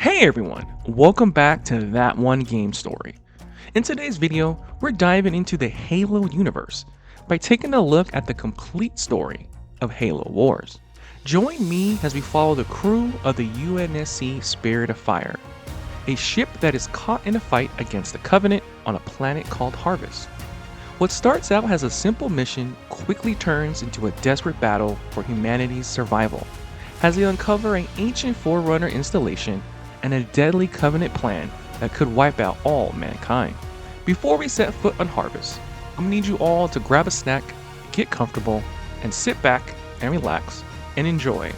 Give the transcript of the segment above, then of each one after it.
Hey everyone, welcome back to That One Game Story. In today's video, we're diving into the Halo universe by taking a look at the complete story of Halo Wars. Join me as we follow the crew of the UNSC Spirit of Fire, a ship that is caught in a fight against the Covenant on a planet called Harvest. What starts out as a simple mission quickly turns into a desperate battle for humanity's survival as they uncover an ancient Forerunner installation and a deadly Covenant plan that could wipe out all mankind. Before we set foot on Harvest, I'm gonna need you all to grab a snack, get comfortable, and sit back and relax and enjoy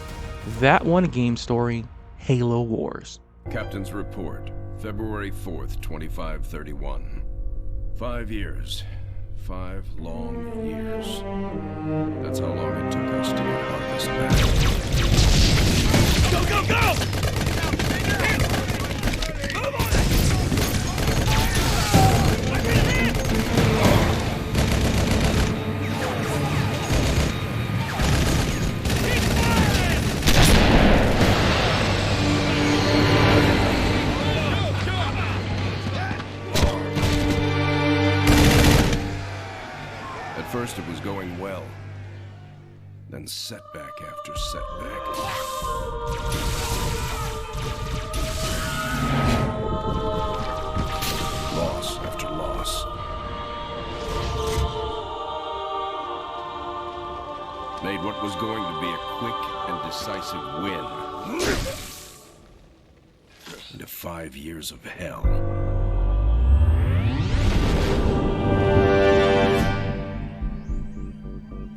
That One Game Story, Halo Wars. Captain's report, February 4th, 2531. 5 years. 5 long years. That's how long it took us to get Harvest back. Go, go, go! At first it was going well. Then setback after setback. Loss after loss. Made what was going to be a quick and decisive win into 5 years of hell.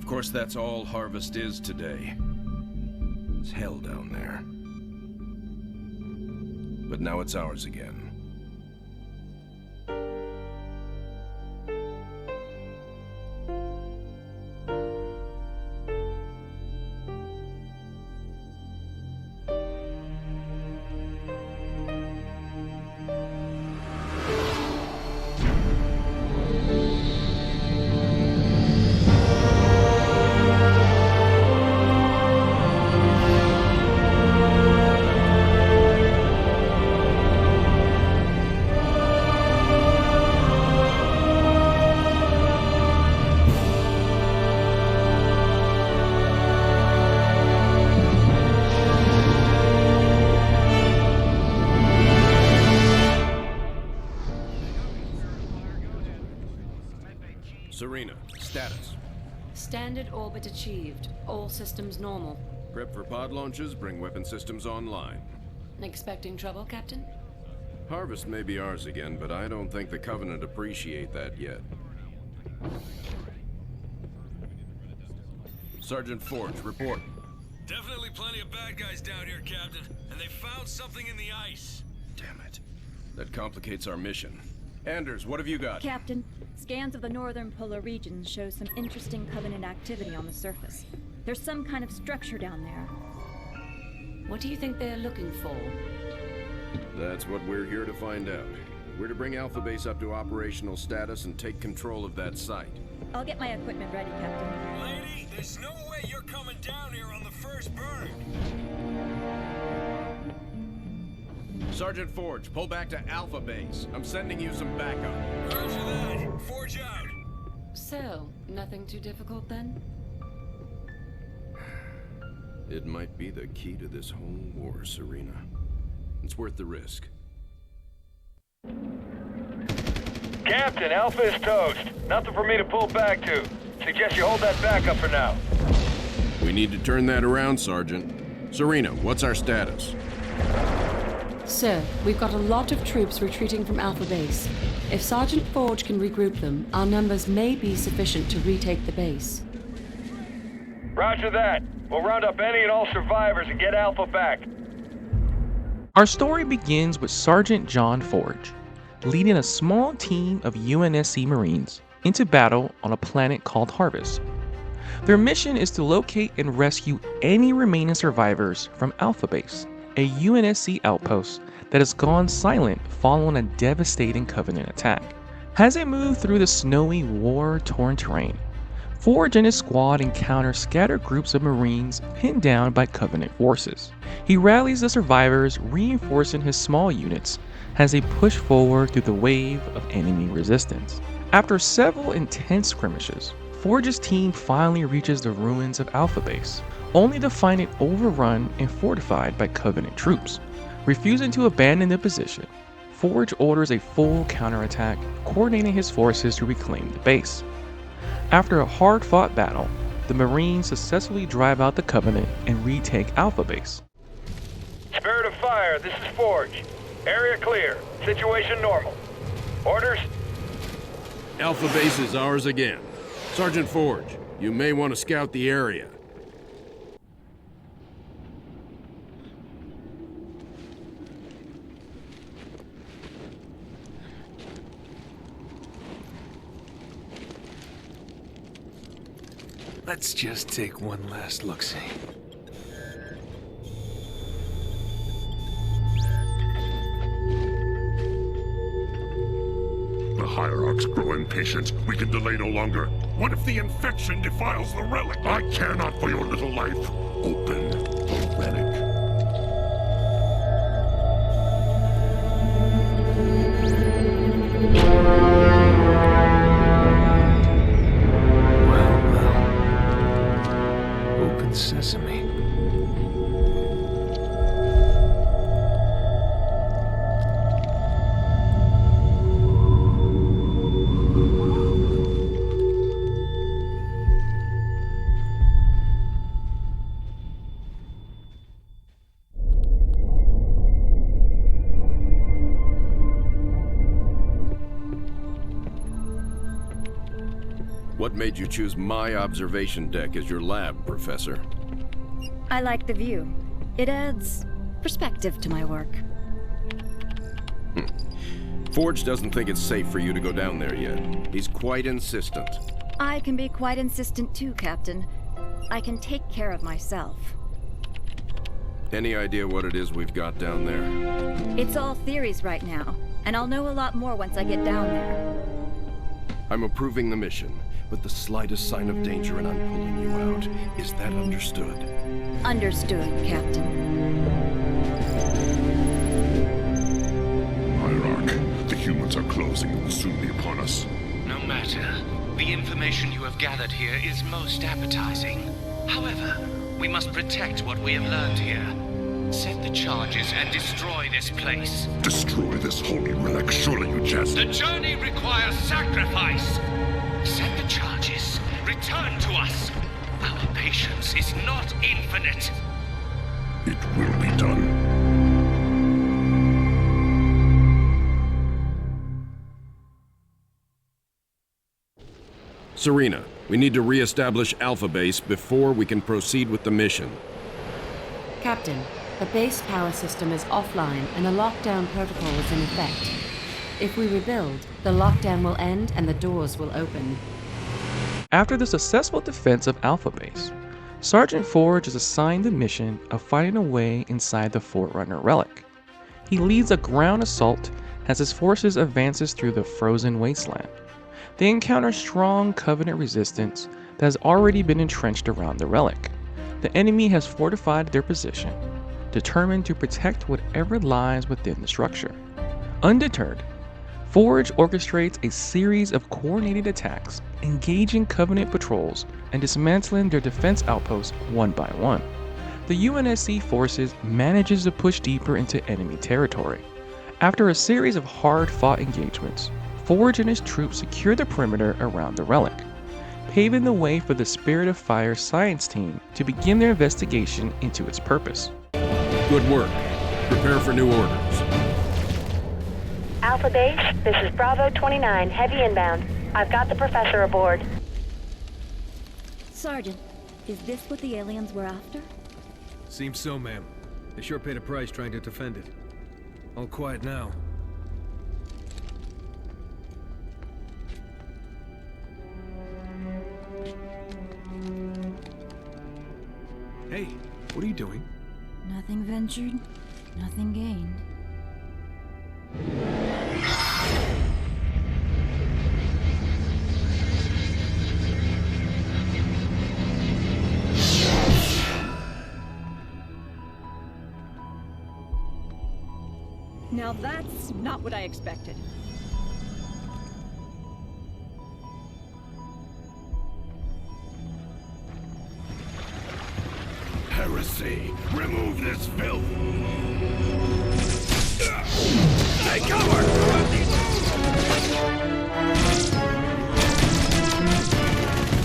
Of course, that's all Harvest is today. It's hell down there. But now it's ours again. Serena, status. Standard orbit achieved. All systems normal. Prep for pod launches, bring weapon systems online. Expecting trouble, Captain? Harvest may be ours again, but I don't think the Covenant appreciate that yet. Sergeant Forge, report. Definitely plenty of bad guys down here, Captain. And they found something in the ice. Damn it. That complicates our mission. Anders, what have you got? Captain, scans of the northern polar regions show some interesting Covenant activity on the surface. There's some kind of structure down there. What do you think they're looking for? That's what we're here to find out. We're to bring Alpha Base up to operational status and take control of that site. I'll get my equipment ready, Captain. Lady, there's no way you're coming down here on the first burn. Sergeant Forge, pull back to Alpha Base. I'm sending you some backup. Roger that. Forge out. So, nothing too difficult then? It might be the key to this whole war, Serena. It's worth the risk. Captain, Alpha is toast. Nothing for me to pull back to. Suggest you hold that backup for now. We need to turn that around, Sergeant. Serena, what's our status? Sir, we've got a lot of troops retreating from Alpha Base. If Sergeant Forge can regroup them, our numbers may be sufficient to retake the base. Roger that. We'll round up any and all survivors and get Alpha back. Our story begins with Sergeant John Forge, leading a small team of UNSC Marines into battle on a planet called Harvest. Their mission is to locate and rescue any remaining survivors from Alpha Base, a UNSC outpost that has gone silent following a devastating Covenant attack. As they move through the snowy, war-torn terrain, Forge and his squad encounter scattered groups of Marines pinned down by Covenant forces. He rallies the survivors, reinforcing his small units as they push forward through the wave of enemy resistance. After several intense skirmishes, Forge's team finally reaches the ruins of Alpha Base, only to find it overrun and fortified by Covenant troops. Refusing to abandon the position, Forge orders a full counterattack, coordinating his forces to reclaim the base. After a hard-fought battle, the Marines successfully drive out the Covenant and retake Alpha Base. Spirit of Fire, this is Forge. Area clear. Situation normal. Orders? Alpha Base is ours again. Sergeant Forge, you may want to scout the area. Let's just take one last look-see. The Hierarchs grow impatient. We can delay no longer. What if the infection defiles the relic? I care not for your little life. Open the relic. Well. Open sesame. What made you choose my observation deck as your lab, Professor? I like the view. It adds perspective to my work. Forge doesn't think it's safe for you to go down there yet. He's quite insistent. I can be quite insistent too, Captain. I can take care of myself. Any idea what it is we've got down there? It's all theories right now, and I'll know a lot more once I get down there. I'm approving the mission, but the slightest sign of danger and I'm pulling you out. Is that understood? Understood, Captain. Hierarch, the humans are closing and will soon be upon us. No matter. The information you have gathered here is most appetizing. However, we must protect what we have learned here. Set the charges and destroy this place. Destroy this holy relic, surely you jest. The journey requires sacrifice. Set the charges. Return to us. Our patience is not infinite. It will be done. Serena, we need to re-establish Alpha Base before we can proceed with the mission. Captain, the base power system is offline and a lockdown protocol is in effect. If we rebuild, the lockdown will end and the doors will open. After the successful defense of Alpha Base, Sergeant Forge is assigned the mission of fighting a way inside the Forerunner relic. He leads a ground assault as his forces advances through the frozen wasteland. They encounter strong Covenant resistance that has already been entrenched around the relic. The enemy has fortified their position, determined to protect whatever lies within the structure. Undeterred, Forge orchestrates a series of coordinated attacks, engaging Covenant patrols and dismantling their defense outposts one by one. The UNSC forces manages to push deeper into enemy territory. After a series of hard-fought engagements, Forge and his troops secure the perimeter around the relic, paving the way for the Spirit of Fire science team to begin their investigation into its purpose. Good work. Prepare for new orders. Alpha Base, this is Bravo 29, heavy inbound. I've got the professor aboard. Sergeant, is this what the aliens were after? Seems so, ma'am. They sure paid a price trying to defend it. All quiet now. Hey, what are you doing? Nothing ventured, nothing gained. Now that's not what I expected. Heresy! Remove this filth! Take cover!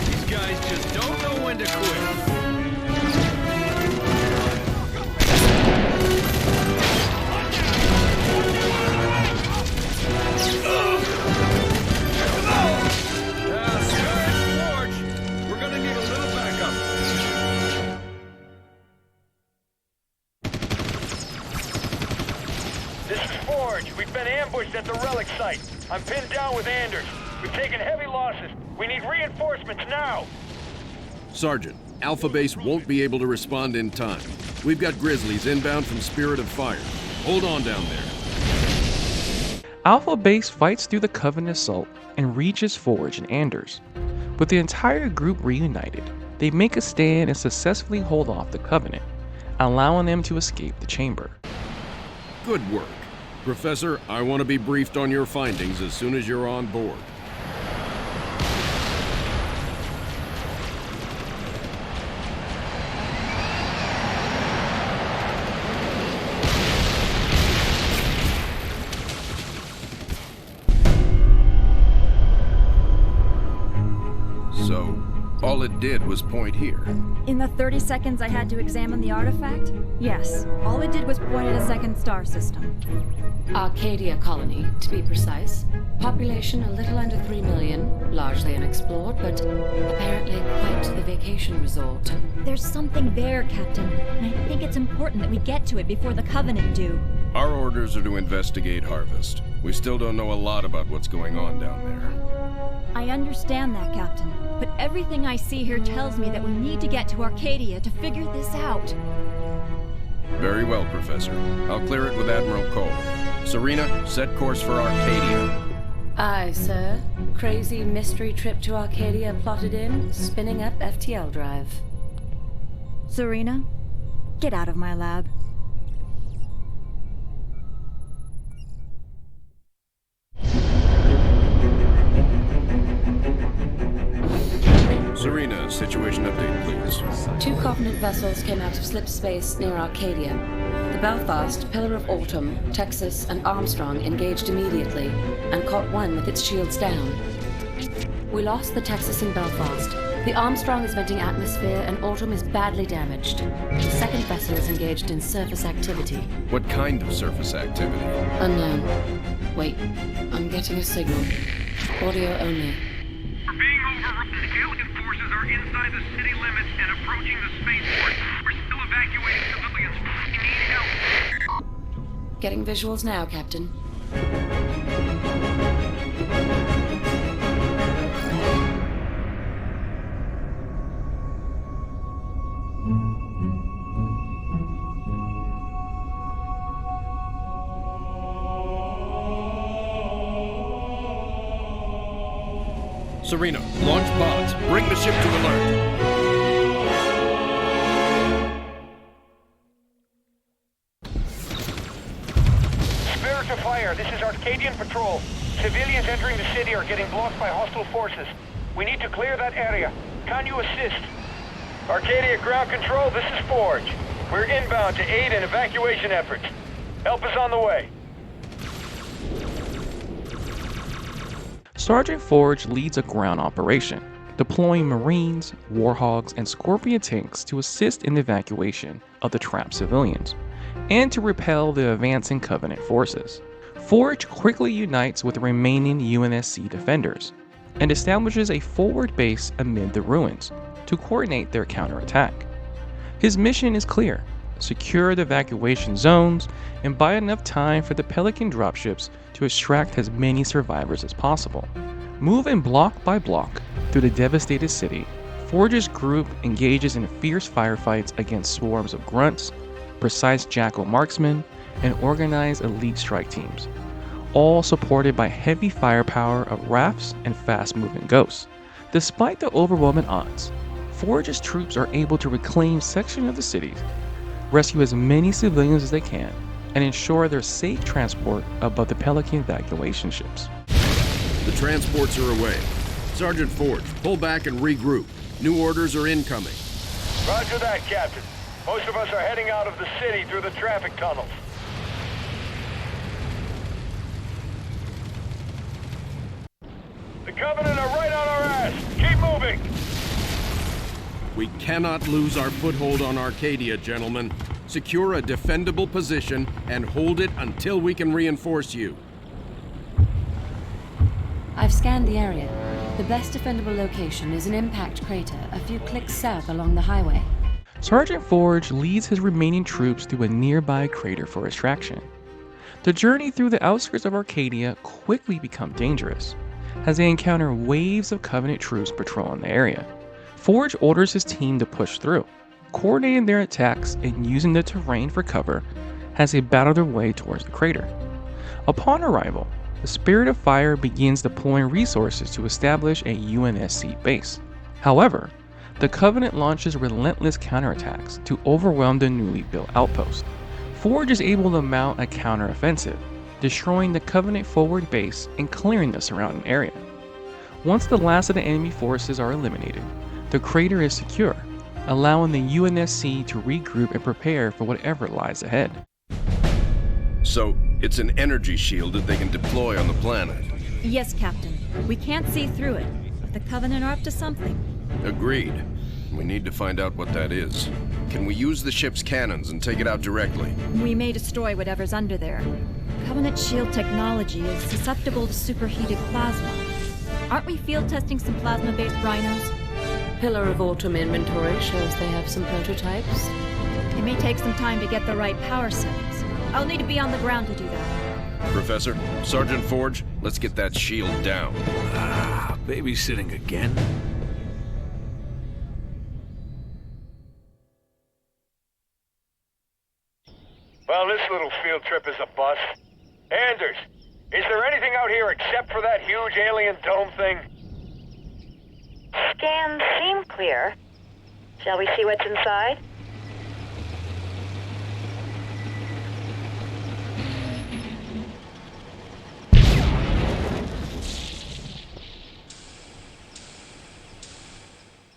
These guys just don't know when to quit. We're gonna need a little backup. This is Forge. We've been ambushed at the relic site. I'm pinned down with Anders. We've taken heavy losses. We need reinforcements now. Sergeant, Alpha Base won't be able to respond in time. We've got Grizzlies inbound from Spirit of Fire. Hold on down there. Alpha Base fights through the Covenant assault and reaches Forge and Anders. With the entire group reunited, they make a stand and successfully hold off the Covenant, allowing them to escape the chamber. Good work. Professor, I want to be briefed on your findings as soon as you're on board. So, all it did was point here. In the 30 seconds I had to examine the artifact, yes, all it did was point at a second star system. Arcadia colony, to be precise. Population a little under 3 million, largely unexplored, but apparently quite the vacation resort. There's something there, Captain, and I think it's important that we get to it before the Covenant do. Our orders are to investigate Harvest. We still don't know a lot about what's going on down there. I understand that, Captain, but everything I see here tells me that we need to get to Arcadia to figure this out. Very well, Professor. I'll clear it with Admiral Cole. Serena, set course for Arcadia. Aye, sir. Crazy mystery trip to Arcadia plotted in, spinning up FTL drive. Serena, get out of my lab. Serena, situation update, please. 2 Covenant vessels came out of slip space near Arcadia. The Belfast, Pillar of Autumn, Texas, and Armstrong engaged immediately and caught one with its shields down. We lost the Texas and Belfast. The Armstrong is venting atmosphere and Autumn is badly damaged. The second vessel is engaged in surface activity. What kind of surface activity? Unknown. Wait, I'm getting a signal. Audio only. We're being overrun. Alien forces are inside the city limits and approaching the spaceport. We're still evacuating civilians. We need help. Getting visuals now, Captain. Serena, launch pods. Bring the ship to alert. Spirit of Fire, this is Arcadian Patrol. Civilians entering the city are getting blocked by hostile forces. We need to clear that area. Can you assist? Arcadia Ground Control, this is Forge. We're inbound to aid in evacuation efforts. Help is on the way. Sergeant Forge leads a ground operation, deploying Marines, Warhogs, and Scorpion tanks to assist in the evacuation of the trapped civilians, and to repel the advancing Covenant forces. Forge quickly unites with the remaining UNSC defenders, and establishes a forward base amid the ruins to coordinate their counterattack. His mission is clear: secure the evacuation zones and buy enough time for the Pelican dropships to extract as many survivors as possible. Moving block by block through the devastated city, Forge's group engages in fierce firefights against swarms of grunts, precise jackal marksmen, and organized elite strike teams, all supported by heavy firepower of rafts and fast-moving ghosts. Despite the overwhelming odds, Forge's troops are able to reclaim sections of the cities, rescue as many civilians as they can, and ensure their safe transport above the Pelican evacuation ships. The transports are away. Sergeant Forge, pull back and regroup. New orders are incoming. Roger that, Captain. Most of us are heading out of the city through the traffic tunnels. The Covenant are right on our ass. Keep moving. We cannot lose our foothold on Arcadia, gentlemen. Secure a defendable position and hold it until we can reinforce you. I've scanned the area. The best defendable location is an impact crater a few clicks south along the highway. Sergeant Forge leads his remaining troops through a nearby crater for extraction. The journey through the outskirts of Arcadia quickly becomes dangerous, as they encounter waves of Covenant troops patrolling the area. Forge orders his team to push through, coordinating their attacks and using the terrain for cover as they battle their way towards the crater. Upon arrival, the Spirit of Fire begins deploying resources to establish a UNSC base. However, the Covenant launches relentless counterattacks to overwhelm the newly built outpost. Forge is able to mount a counteroffensive, destroying the Covenant forward base and clearing the surrounding area. Once the last of the enemy forces are eliminated, the crater is secure, allowing the UNSC to regroup and prepare for whatever lies ahead. So, it's an energy shield that they can deploy on the planet. Yes, Captain. We can't see through it, but the Covenant are up to something. Agreed. We need to find out what that is. Can we use the ship's cannons and take it out directly? We may destroy whatever's under there. Covenant shield technology is susceptible to superheated plasma. Aren't we field testing some plasma-based rhinos? Pillar of Autumn inventory shows they have some prototypes. It may take some time to get the right power settings. I'll need to be on the ground to do that. Professor, Sergeant Forge, let's get that shield down. Babysitting again? Well, this little field trip is a bust. Anders, is there anything out here except for that huge alien dome thing? Scans seem clear. Shall we see what's inside?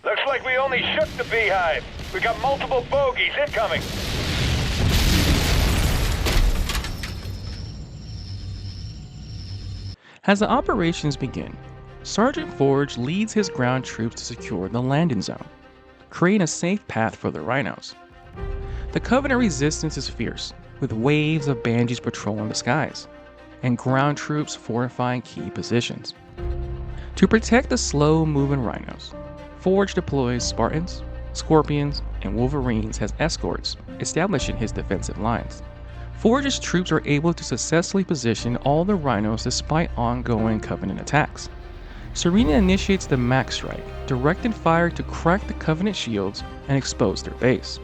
Looks like we only shook the beehive. We got multiple bogies incoming. As the operations begin, Sergeant Forge leads his ground troops to secure the landing zone, creating a safe path for the rhinos. The Covenant resistance is fierce, with waves of banshees patrolling the skies, and ground troops fortifying key positions. To protect the slow-moving rhinos, Forge deploys Spartans, Scorpions, and Wolverines as escorts, establishing his defensive lines. Forge's troops are able to successfully position all the rhinos despite ongoing Covenant attacks. Serena initiates the Max Strike, directing fire to crack the Covenant shields and expose their base.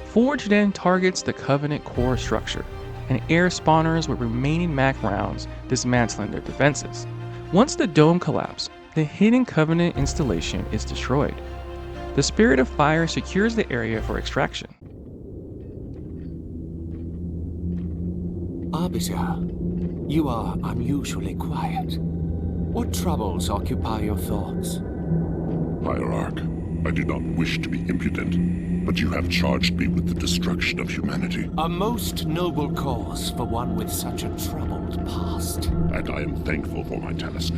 Forge then targets the Covenant core structure and air spawners with remaining Mac rounds, dismantling their defenses. Once the dome collapses, the hidden Covenant installation is destroyed. The Spirit of Fire secures the area for extraction. Arbiter, you are unusually quiet. What troubles occupy your thoughts? Hierarch, I do not wish to be impudent, but you have charged me with the destruction of humanity. A most noble cause for one with such a troubled past. And I am thankful for my task.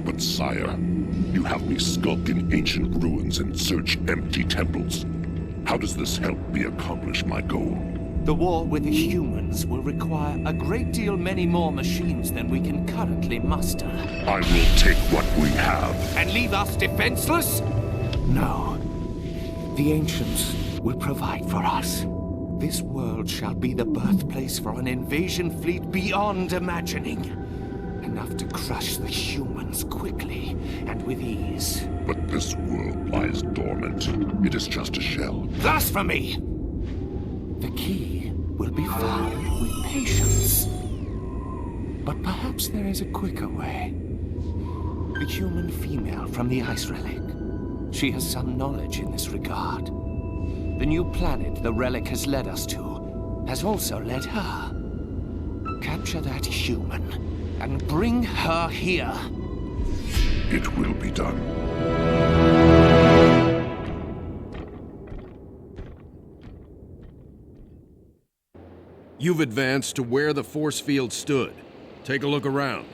But sire, you have me skulk in ancient ruins and search empty temples. How does this help me accomplish my goal? The war with the humans will require a great deal many more machines than we can currently muster. I will take what we have. And leave us defenseless? No. The ancients will provide for us. This world shall be the birthplace for an invasion fleet beyond imagining. Enough to crush the humans quickly and with ease. But this world lies dormant. It is just a shell. Blasphemy! The key will be found with patience. But perhaps there is a quicker way. The human female from the ice relic. She has some knowledge in this regard. The new planet the relic has led us to has also led her. Capture that human and bring her here. It will be done. You've advanced to where the force field stood. Take a look around.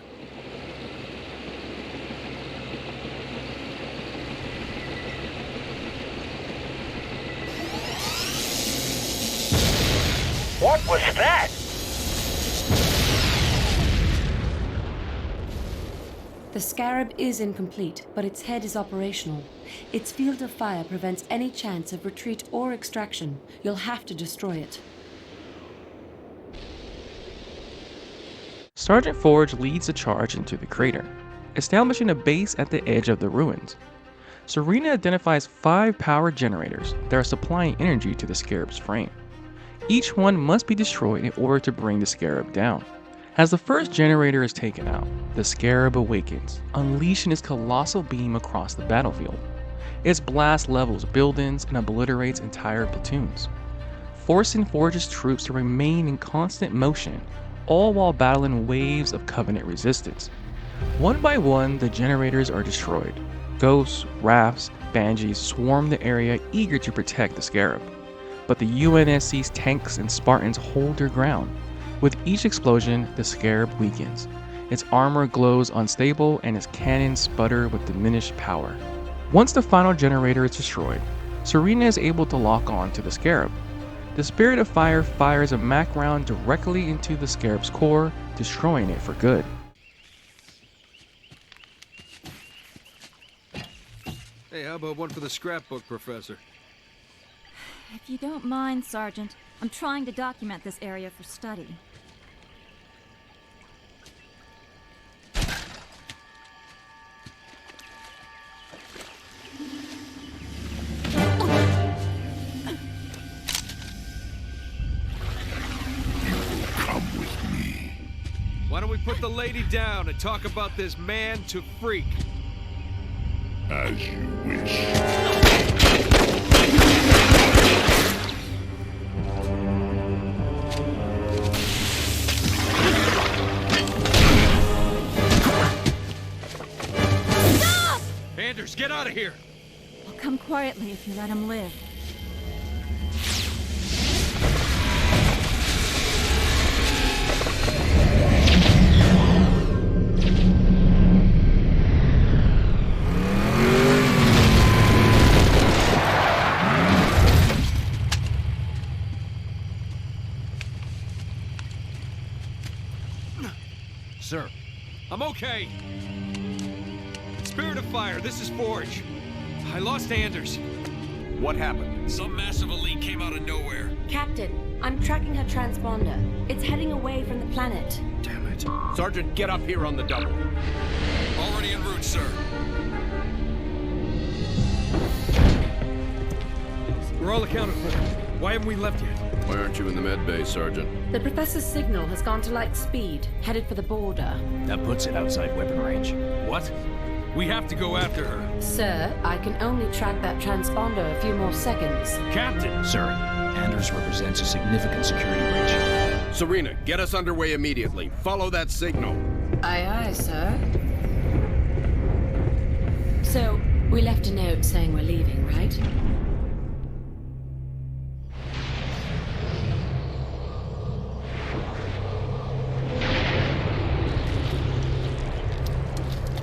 What was that? The Scarab is incomplete, but its head is operational. Its field of fire prevents any chance of retreat or extraction. You'll have to destroy it. Sergeant Forge leads the charge into the crater, establishing a base at the edge of the ruins. Serena identifies 5 power generators that are supplying energy to the Scarab's frame. Each one must be destroyed in order to bring the Scarab down. As the first generator is taken out, the Scarab awakens, unleashing its colossal beam across the battlefield. Its blast levels buildings and obliterates entire platoons, forcing Forge's troops to remain in constant motion, all while battling waves of Covenant resistance. One by one, the generators are destroyed. Ghosts, rafts, banshees swarm the area, eager to protect the Scarab. But the UNSC's tanks and Spartans hold their ground. With each explosion, the Scarab weakens. Its armor glows unstable and its cannons sputter with diminished power. Once the final generator is destroyed, Serena is able to lock on to the Scarab. The Spirit of Fire fires a Mac round directly into the Scarab's core, destroying it for good. Hey, how about one for the scrapbook, Professor? If you don't mind, Sergeant, I'm trying to document this area for study. Come with me. Why don't we put the lady down and talk about this man to freak? As you wish. Anders, get out of here! I'll come quietly if you let him live. Sir. I'm okay. Spirit of Fire, this is Forge. I lost Anders. What happened? Some massive elite came out of nowhere. Captain, I'm tracking her transponder. It's heading away from the planet. Damn it. Sergeant, get up here on the double. Already en route, sir. We're all accounted for. Why haven't we left yet? Why aren't you in the med bay, Sergeant? The Professor's signal has gone to light speed, headed for the border. That puts it outside weapon range. What? We have to go after her. Sir, I can only track that transponder a few more seconds. Captain! Sir, Anders represents a significant security breach. Serena, get us underway immediately. Follow that signal. Aye, aye, sir. So, we left a note saying we're leaving, right?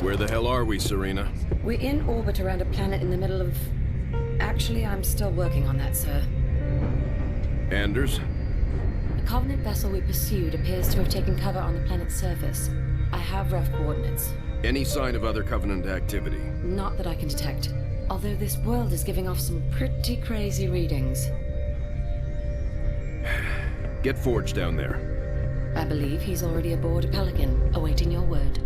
Where the hell are we, Serena? We're in orbit around a planet in the middle of... Actually, I'm still working on that, sir. Anders? The Covenant vessel we pursued appears to have taken cover on the planet's surface. I have rough coordinates. Any sign of other Covenant activity? Not that I can detect. Although this world is giving off some pretty crazy readings. Get Forge down there. I believe he's already aboard a Pelican, awaiting your word.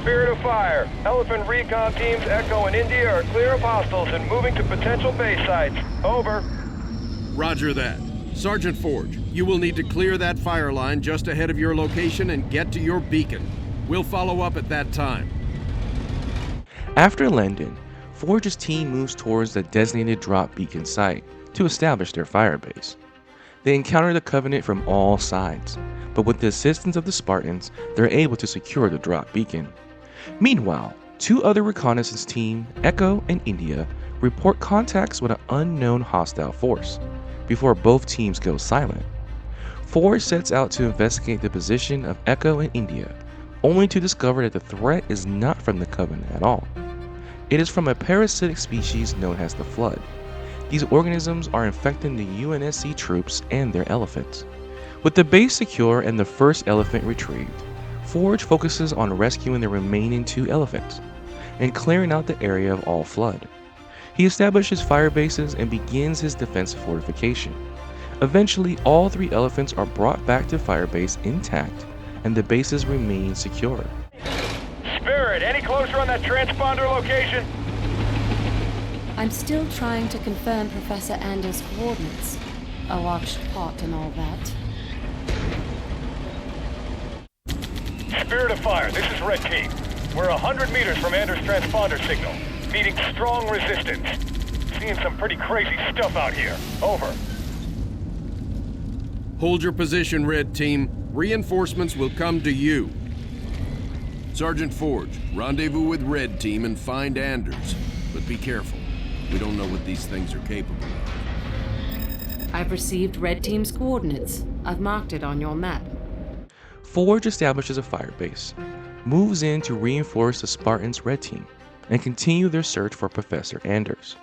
Spirit of Fire. Elephant recon teams Echo and India are clear of hostiles and moving to potential base sites. Over. Roger that. Sergeant Forge, you will need to clear that fire line just ahead of your location and get to your beacon. We'll follow up at that time. After landing, Forge's team moves towards the designated drop beacon site, to establish their firebase. They encounter the Covenant from all sides, but with the assistance of the Spartans, they're able to secure the drop beacon. Meanwhile, two other reconnaissance teams, Echo and India, report contacts with an unknown hostile force before both teams go silent. Forge sets out to investigate the position of Echo and India, only to discover that the threat is not from the Covenant at all. It is from a parasitic species known as the Flood. These organisms are infecting the UNSC troops and their elephants. With the base secure and the first elephant retrieved, Forge focuses on rescuing the remaining 2 elephants and clearing out the area of all Flood. He establishes fire bases and begins his defensive fortification. Eventually, all 3 elephants are brought back to Firebase intact, and the bases remain secure. Spirit, any closer on that transponder location? I'm still trying to confirm Professor Anders' coordinates. A watched pot and all that. Spirit of Fire, this is Red Team. We're 100 meters from Anders' transponder signal. Meeting strong resistance. Seeing some pretty crazy stuff out here. Over. Hold your position, Red Team. Reinforcements will come to you. Sergeant Forge, rendezvous with Red Team and find Anders. But be careful. We don't know what these things are capable of. I've received Red Team's coordinates. I've marked it on your map. Forge establishes a firebase, moves in to reinforce the Spartans' Red Team, and continue their search for Professor Anders.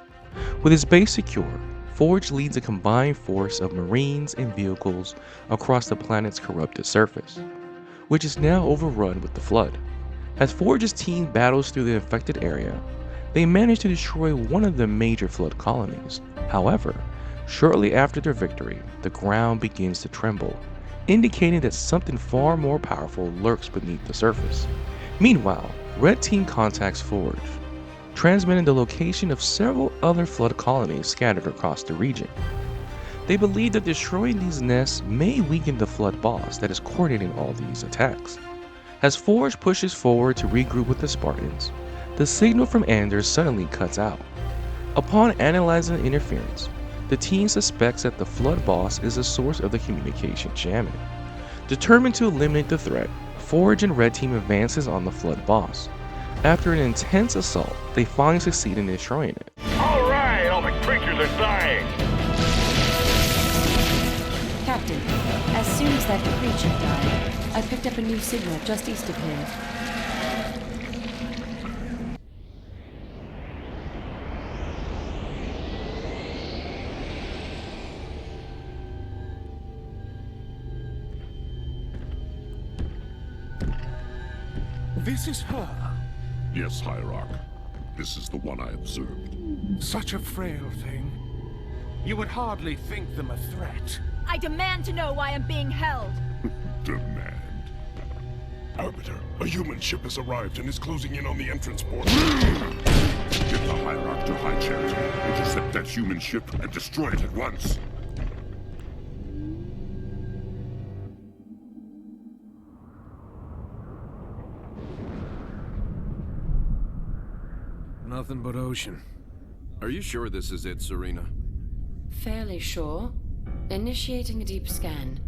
With his base secure, Forge leads a combined force of Marines and vehicles across the planet's corrupted surface, which is now overrun with the Flood. As Forge's team battles through the infected area, they manage to destroy one of the major Flood colonies. However, shortly after their victory, the ground begins to tremble, indicating that something far more powerful lurks beneath the surface. Meanwhile, Red Team contacts Forge, transmitting the location of several other Flood colonies scattered across the region. They believe that destroying these nests may weaken the Flood boss that is coordinating all these attacks. As Forge pushes forward to regroup with the Spartans, the signal from Anders suddenly cuts out. Upon analyzing the interference, the team suspects that the Flood boss is the source of the communication jamming. Determined to eliminate the threat, Forge and Red Team advances on the Flood boss. After an intense assault, they finally succeed in destroying it. All right, all the creatures are dying. Captain, as soon as that creature died, I picked up a new signal just east of here. This is her. Yes, Hierarch. This is the one I observed. Such a frail thing. You would hardly think them a threat. I demand to know why I'm being held. Demand. Arbiter, a human ship has arrived and is closing in on the entrance port. Get the Hierarch to High Chariot, intercept that human ship, and destroy it at once. Nothing but ocean. Are you sure this is it, Serena? Fairly sure. Initiating a deep scan.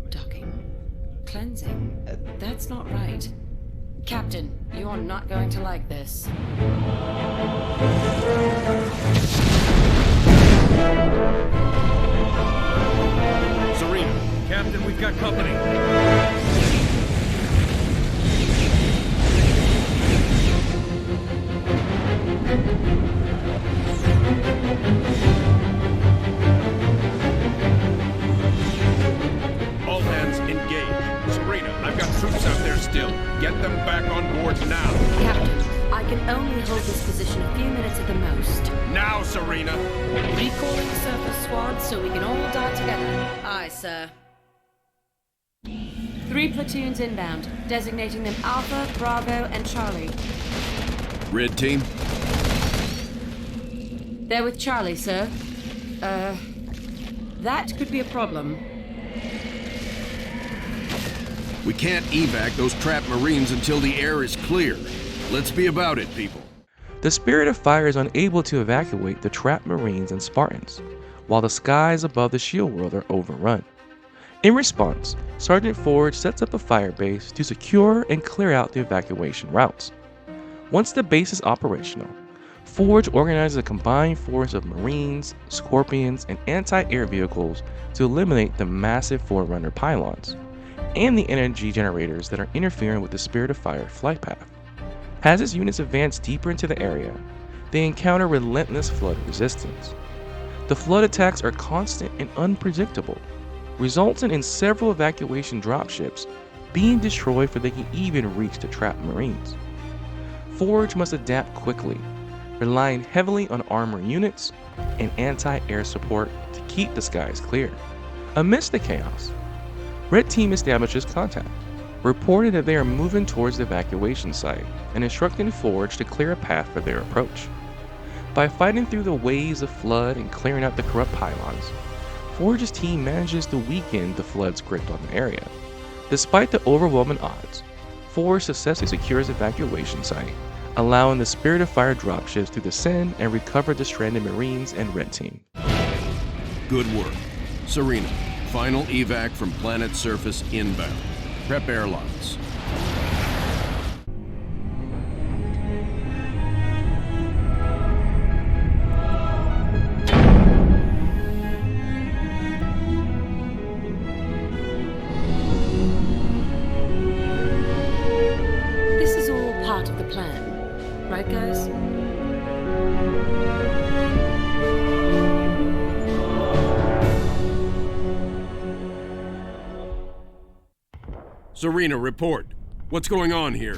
Docking. Cleansing. That's not right. Captain, you're not going to like this. Serena, Captain, we've got company. All hands engage. Serena, I've got troops out there still. Get them back on board now. Captain, I can only hold this position a few minutes at the most. Now, Serena! Recalling surface squads so we can all die together. Aye, sir. 3 platoons inbound, designating them Alpha, Bravo, and Charlie. Red Team? They're with Charlie, sir. That could be a problem. We can't evac those trapped Marines until the air is clear. Let's be about it, people. The Spirit of Fire is unable to evacuate the trapped Marines and Spartans, while the skies above the shield world are overrun. In response, Sergeant Forge sets up a fire base to secure and clear out the evacuation routes. Once the base is operational, Forge organizes a combined force of Marines, Scorpions, and anti-air vehicles to eliminate the massive Forerunner pylons and the energy generators that are interfering with the Spirit of Fire flight path. As its units advance deeper into the area, they encounter relentless flood resistance. The flood attacks are constant and unpredictable, resulting in several evacuation dropships being destroyed before they can even reach the trapped Marines. Forge must adapt quickly, relying heavily on armor units and anti-air support to keep the skies clear. Amidst the chaos, Red Team establishes contact, reporting that they are moving towards the evacuation site and instructing Forge to clear a path for their approach. By fighting through the waves of flood and clearing out the corrupt pylons, Forge's team manages to weaken the flood's grip on the area. Despite the overwhelming odds, Forge successfully secures the evacuation site, allowing the Spirit of Fire dropships to descend and recover the stranded Marines and Red Team. Good work. Serena, final evac from planet surface inbound. Prep airlocks. This is all part of the plan, right guys? Serena, report. What's going on here?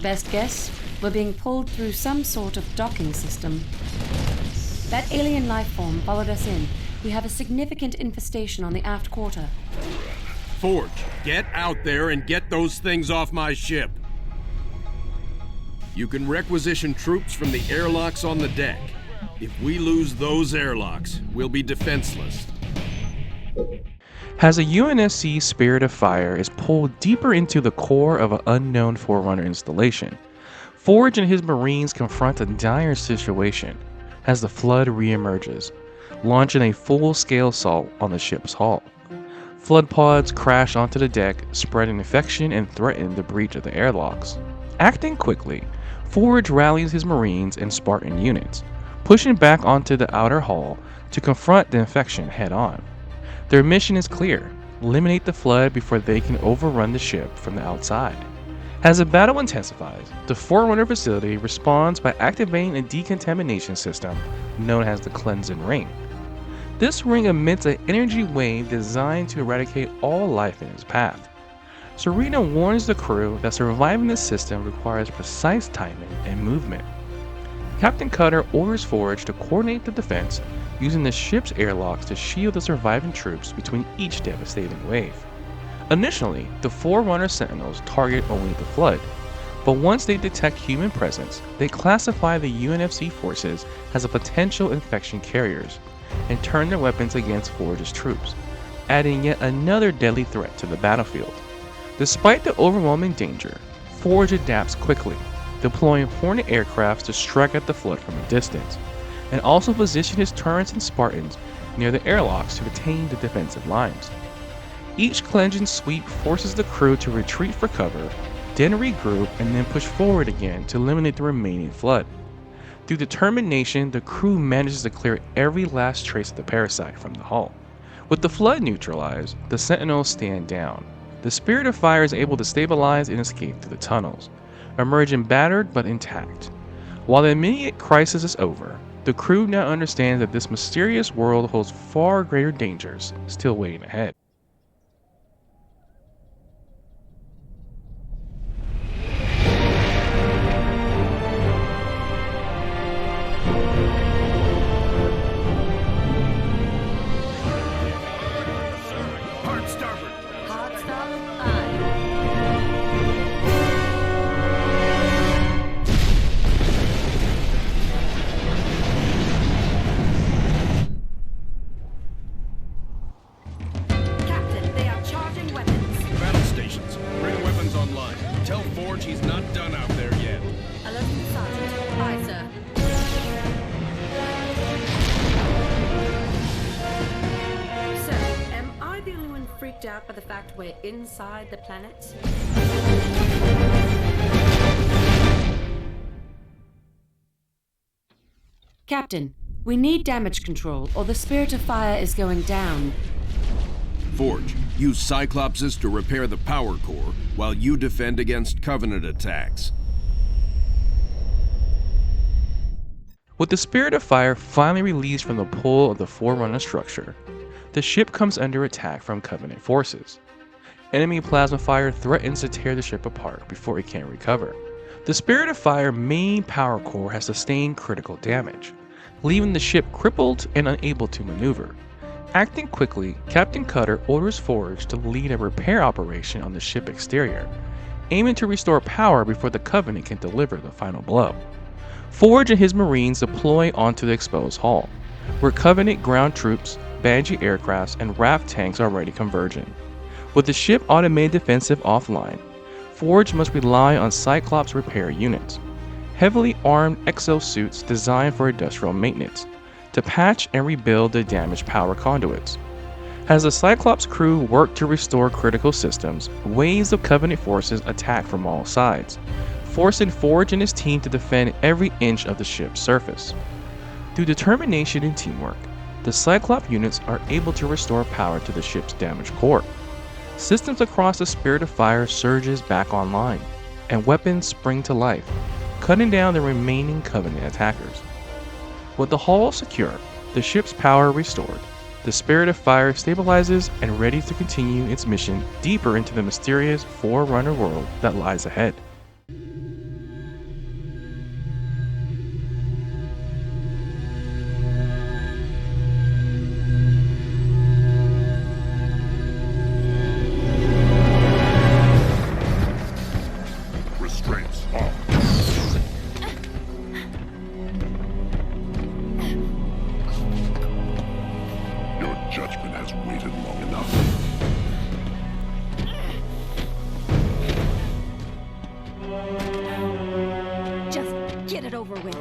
Best guess, we're being pulled through some sort of docking system. That alien life form followed us in. We have a significant infestation on the aft quarter. Forge, get out there and get those things off my ship. You can requisition troops from the airlocks on the deck. If we lose those airlocks, we'll be defenseless. As a UNSC Spirit of Fire is pulled deeper into the core of an unknown Forerunner installation, Forge and his Marines confront a dire situation as the flood reemerges, launching a full-scale assault on the ship's hull. Flood pods crash onto the deck, spreading infection and threaten the breach of the airlocks. Acting quickly, Forge rallies his Marines and Spartan units, pushing back onto the outer hull to confront the infection head-on. Their mission is clear: eliminate the flood before they can overrun the ship from the outside. As the battle intensifies, the Forerunner facility responds by activating a decontamination system known as the Cleansing Ring. This ring emits an energy wave designed to eradicate all life in its path. Serena warns the crew that surviving this system requires precise timing and movement. Captain Cutter orders Forge to coordinate the defense using the ship's airlocks to shield the surviving troops between each devastating wave. Initially, the Forerunner Sentinels target only the flood, but once they detect human presence, they classify the UNSC forces as a potential infection carriers and turn their weapons against Forge's troops, adding yet another deadly threat to the battlefield. Despite the overwhelming danger, Forge adapts quickly, deploying Hornet aircrafts to strike at the flood from a distance, and also position his turrets and Spartans near the airlocks to retain the defensive lines. Each cleansing sweep forces the crew to retreat for cover, then regroup, and then push forward again to eliminate the remaining flood. Through determination, the crew manages to clear every last trace of the parasite from the hull. With the flood neutralized, the Sentinels stand down. The Spirit of Fire is able to stabilize and escape through the tunnels, emerging battered but intact. While the immediate crisis is over, the crew now understands that this mysterious world holds far greater dangers still waiting ahead. Hard starboard! Hard starboard, aye. Captain, they are charging weapons. Battle stations, bring weapons online. Tell Forge he's not done out there yet. Alerting the sergeant. freaked out by the fact we're inside the planet? Captain, we need damage control, or the Spirit of Fire is going down. Forge, use Cyclopses to repair the power core while you defend against Covenant attacks. With the Spirit of Fire finally released from the pull of the Forerunner structure, the ship comes under attack from Covenant forces. Enemy plasma fire threatens to tear the ship apart before it can recover. The Spirit of Fire main power core has sustained critical damage, leaving the ship crippled and unable to maneuver. Acting quickly, Captain Cutter orders Forge to lead a repair operation on the ship exterior, aiming to restore power before the Covenant can deliver the final blow. Forge and his Marines deploy onto the exposed hull, where Covenant ground troops, Banshee aircrafts, and raft tanks are already converging. With the ship automated defensive offline, Forge must rely on Cyclops repair units, heavily armed exosuits designed for industrial maintenance, to patch and rebuild the damaged power conduits. As the Cyclops crew work to restore critical systems, waves of Covenant forces attack from all sides, forcing Forge and his team to defend every inch of the ship's surface. Through determination and teamwork, the Cyclops units are able to restore power to the ship's damaged core. Systems across the Spirit of Fire surges back online, and weapons spring to life, cutting down the remaining Covenant attackers. With the hull secure, the ship's power restored, the Spirit of Fire stabilizes and ready to continue its mission deeper into the mysterious Forerunner world that lies ahead. Restraints off. Your judgment has waited long enough. Just get it over with.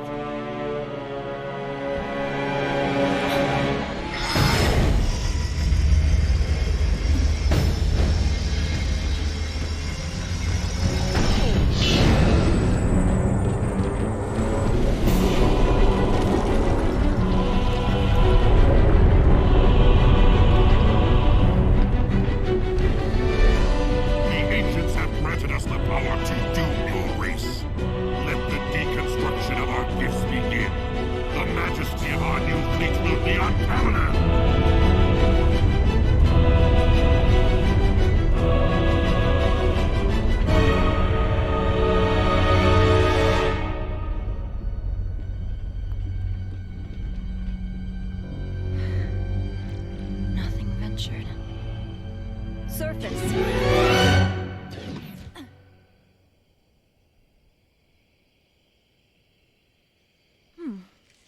Surface.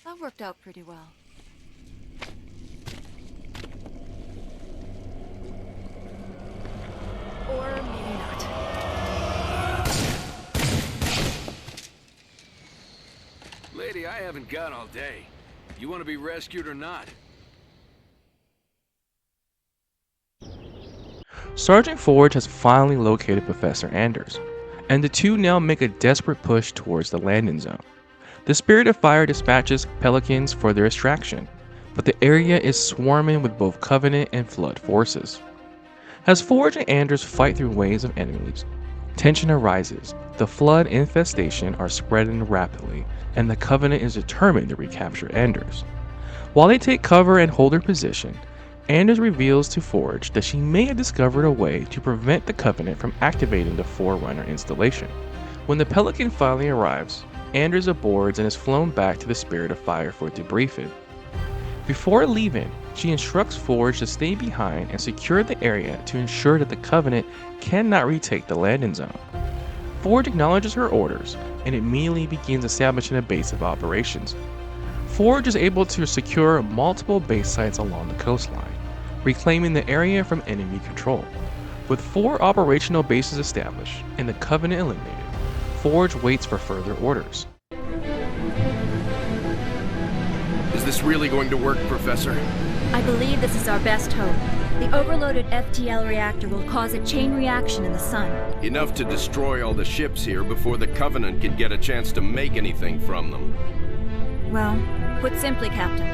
That worked out pretty well. Or maybe not. Lady, I haven't got all day. You want to be rescued or not? Sergeant Forge has finally located Professor Anders, and the two now make a desperate push towards the landing zone. The Spirit of Fire dispatches Pelicans for their extraction, but the area is swarming with both Covenant and Flood forces. As Forge and Anders fight through waves of enemies, tension arises. The Flood infestation are spreading rapidly, and the Covenant is determined to recapture Anders. While they take cover and hold their position, Anders reveals to Forge that she may have discovered a way to prevent the Covenant from activating the Forerunner installation. When the Pelican finally arrives, Anders aboards and is flown back to the Spirit of Fire for debriefing. Before leaving, she instructs Forge to stay behind and secure the area to ensure that the Covenant cannot retake the landing zone. Forge acknowledges her orders and immediately begins establishing a base of operations. Forge is able to secure multiple base sites along the coastline, reclaiming the area from enemy control. With 4 operational bases established and the Covenant eliminated, Forge waits for further orders. Is this really going to work, Professor? I believe this is our best hope. The overloaded FTL reactor will cause a chain reaction in the sun. Enough to destroy all the ships here before the Covenant can get a chance to make anything from them. Well, put simply, Captain,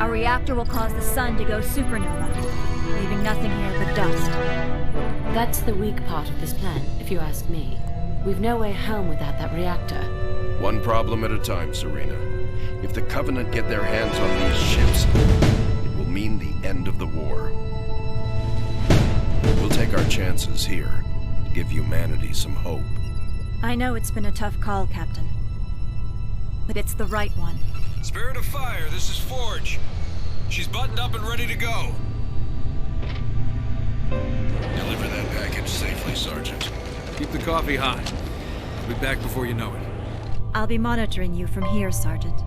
our reactor will cause the sun to go supernova, leaving nothing here but dust. That's the weak part of this plan, if you ask me. We've no way home without that reactor. One problem at a time, Serena. If the Covenant get their hands on these ships, it will mean the end of the war. We'll take our chances here to give humanity some hope. I know it's been a tough call, Captain. But it's the right one. Spirit of Fire, this is Forge. She's buttoned up and ready to go. Deliver that package safely, Sergeant. Keep the coffee hot. I'll be back before you know it. I'll be monitoring you from here, Sergeant.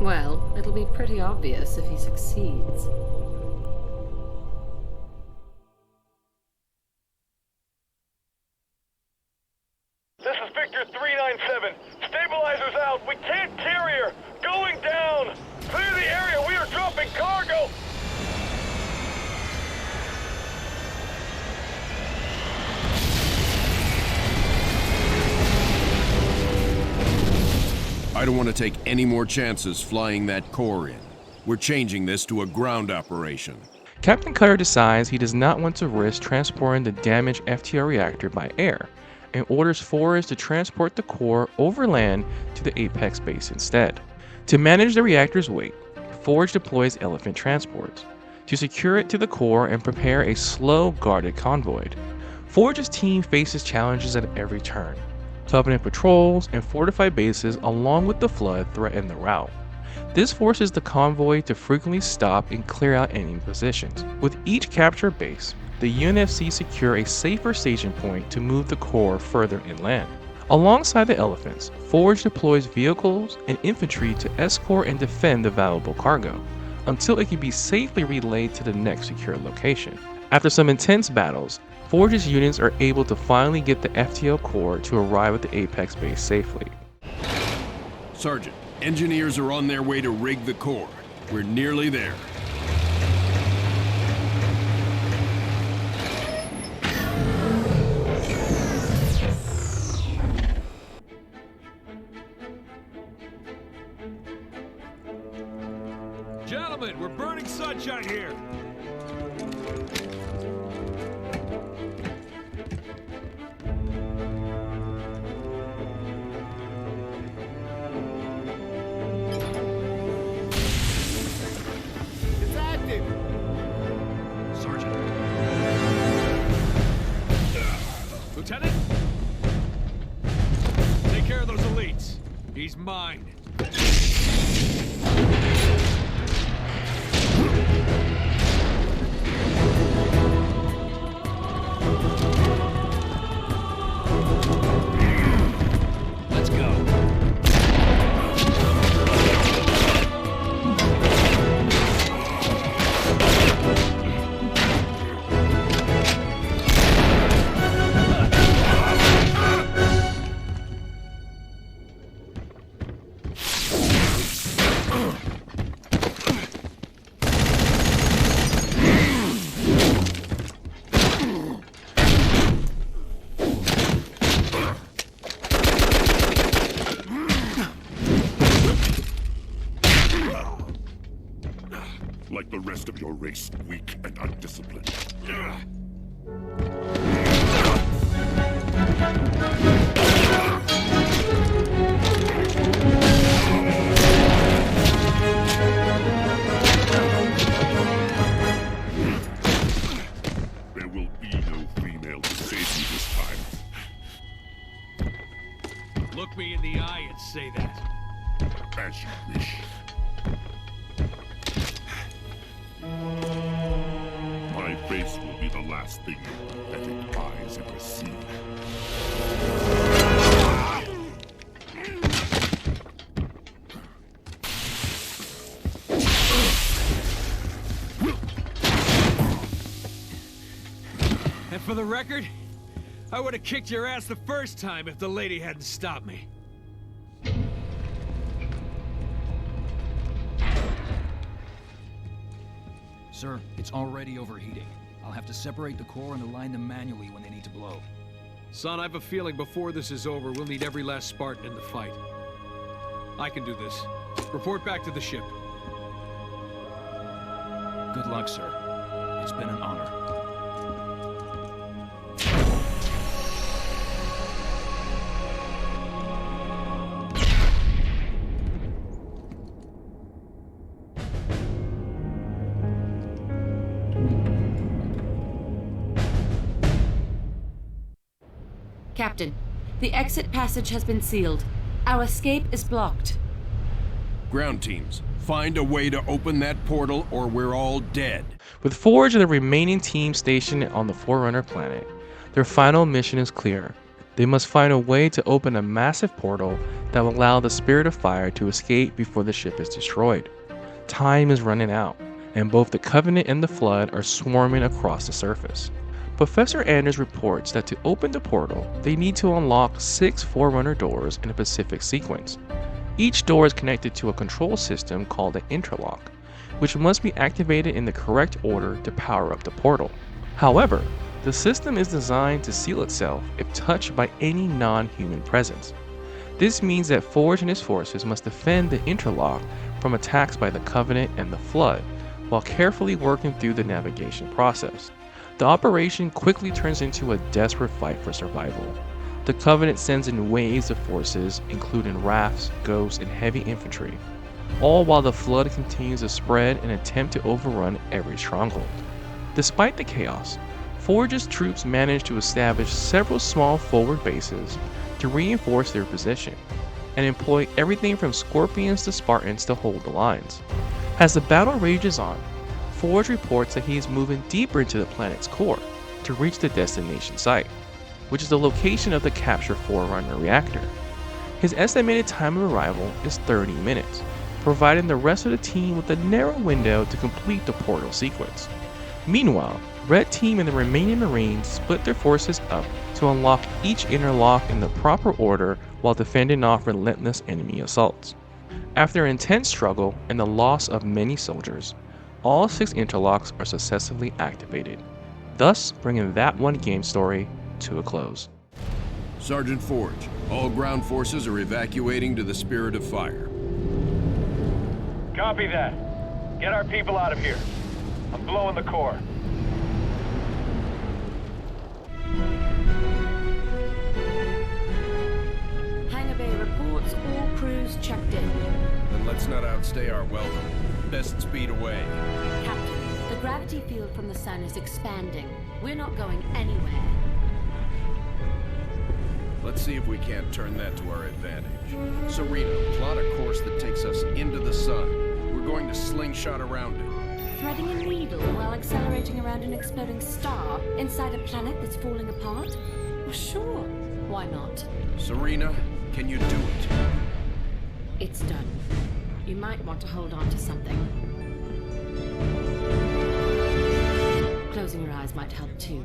Well, it'll be pretty obvious if he succeeds. This is Victor 397. Stabilizers out. We can't carry her. Going down. Clear the area. We are dropping cargo. I don't want to take any more chances flying that core in. We're changing this to a ground operation. Captain Cutter decides he does not want to risk transporting the damaged FTL reactor by air, and orders Forrest to transport the core overland to the Apex base instead. To manage the reactor's weight, Forge deploys elephant transports to secure it to the core and prepare a slow, guarded convoy. Forge's team faces challenges at every turn. Covenant patrols and fortified bases along with the Flood threaten the route. This forces the convoy to frequently stop and clear out enemy positions. With each captured base, the UNSC secure a safer staging point to move the core further inland. Alongside the elephants, Forge deploys vehicles and infantry to escort and defend the valuable cargo, until it can be safely relayed to the next secure location. After some intense battles, Forge's units are able to finally get the FTL core to arrive at the Apex base safely. Sergeant, engineers are on their way to rig the core. We're nearly there. Gentlemen, we're burning sunshine here. It's active! Sergeant. Lieutenant? Take care of those elites. He's mine. Let's go. Like the rest of your race, weak and undisciplined. There will be no female to save you this time. Look me in the eye and say that. As you wish. My face will be the last thing your pathetic eyes ever see. And for the record, I would have kicked your ass the first time if the lady hadn't stopped me. Sir, it's already overheating. I'll have to separate the core and align them manually when they need to blow. Son, I have a feeling before this is over, we'll need every last Spartan in the fight. I can do this. Report back to the ship. Good luck, sir. It's been an honor. Captain, the exit passage has been sealed. Our escape is blocked. Ground teams, find a way to open that portal or we're all dead. With Forge and the remaining team stationed on the Forerunner planet, their final mission is clear. They must find a way to open a massive portal that will allow the Spirit of Fire to escape before the ship is destroyed. Time is running out, and both the Covenant and the Flood are swarming across the surface. Professor Anders reports that to open the portal, they need to unlock 6 Forerunner doors in a specific sequence. Each door is connected to a control system called an interlock, which must be activated in the correct order to power up the portal. However, the system is designed to seal itself if touched by any non-human presence. This means that Forge and his forces must defend the interlock from attacks by the Covenant and the Flood, while carefully working through the navigation process. The operation quickly turns into a desperate fight for survival. The Covenant sends in waves of forces, including rafts, ghosts, and heavy infantry, all while the Flood continues to spread and attempt to overrun every stronghold. Despite the chaos, Forge's troops manage to establish several small forward bases to reinforce their position, and employ everything from Scorpions to Spartans to hold the lines. As the battle rages on, Forge reports that he is moving deeper into the planet's core to reach the destination site, which is the location of the captured Forerunner reactor. His estimated time of arrival is 30 minutes, providing the rest of the team with a narrow window to complete the portal sequence. Meanwhile, Red Team and the remaining Marines split their forces up to unlock each interlock in the proper order while defending off relentless enemy assaults. After an intense struggle and the loss of many soldiers, all 6 interlocks are successfully activated, thus bringing that one game story to a close. Sergeant Forge, all ground forces are evacuating to the Spirit of Fire. Copy that. Get our people out of here. I'm blowing the core. Hangar Bay reports all crews checked in. And let's not outstay our welcome. Best speed away. Captain, the gravity field from the sun is expanding. We're not going anywhere. Let's see if we can't turn that to our advantage. Serena, plot a course that takes us into the sun. We're going to slingshot around it. Threading a needle while accelerating around an exploding star inside a planet that's falling apart? Well, sure. Why not? Serena, can you do it? It's done. You might want to hold on to something. Closing your eyes might help too.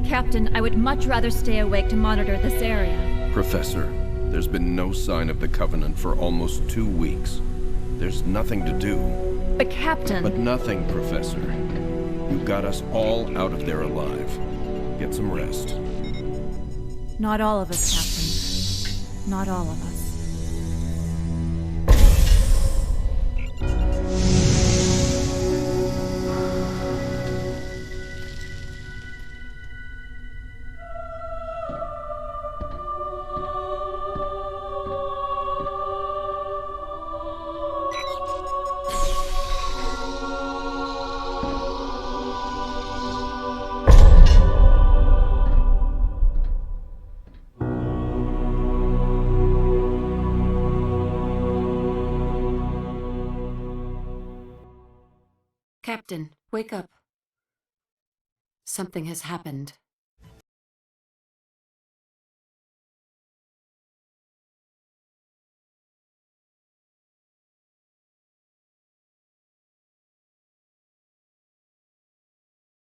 Captain, I would much rather stay awake to monitor this area. Professor, there's been no sign of the Covenant for almost 2 weeks. There's nothing to do. But Captain... But nothing, Professor. You got us all out of there alive. Get some rest. Not all of us, Captain. Not all of us. Captain, wake up. Something has happened.